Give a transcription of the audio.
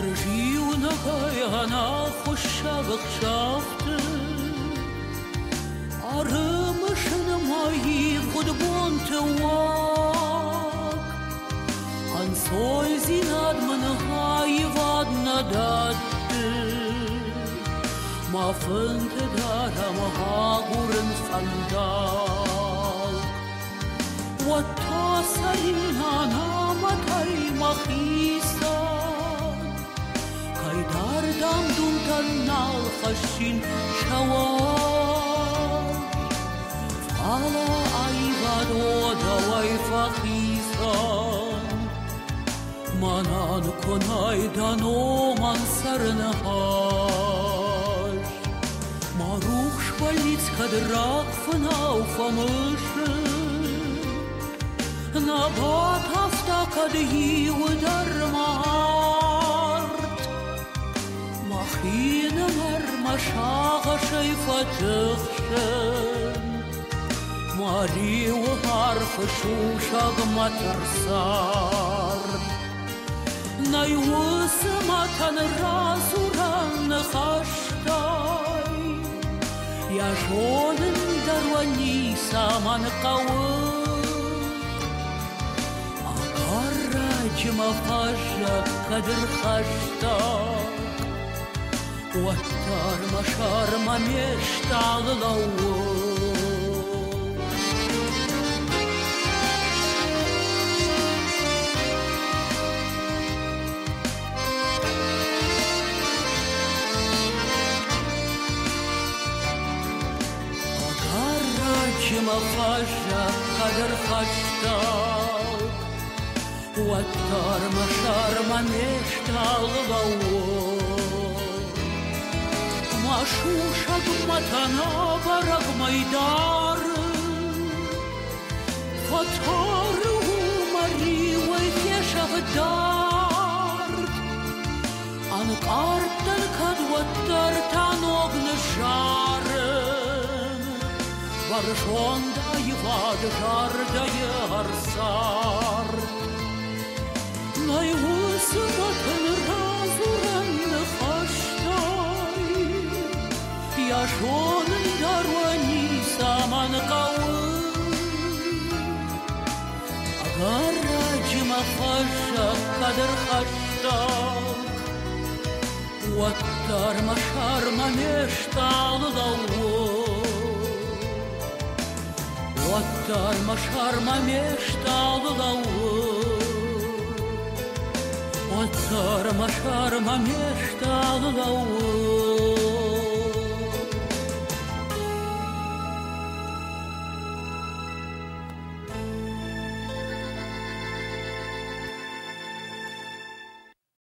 Arjiunakayana hoşşavıkşaftı Arımışın mayi kudbonte vak Ansoy zinadmın hayvadna dattı Mafınte daram hagurın fandal Vattasalina namatay mahisan Kaydar damdun tanal khashin shawar Fala ayvad oda way faqisan Manan konaydan o mansarnahar Maruch shpalitz kadrak fnau famышın Nabat hafta kadhi udarmart Machina mar mashaga shayfatkhshen Mari u harf shushag matarsar Nay usmatan rasuran khashtay Yashonen darwani saman qawr Arrajma fasha kadir khashtak Wattar mashar mameshtal lawo Arrajma fasha kadir khashtak Wattar mashar mameshtal lawo Mashushag matana barag maydar Fatar mari wayeshavdar Anqartan kad wattar tanog nsharen Barshonda yvad jarda yarsar Nay usmatan razuran khashtay Yashonen darwani saman qawr Agarrajma khasha kadar khashtak Wattar mashar mameshtal lawo Wattar mashar mameshtal lawo Wattar mashar mameshtal lawo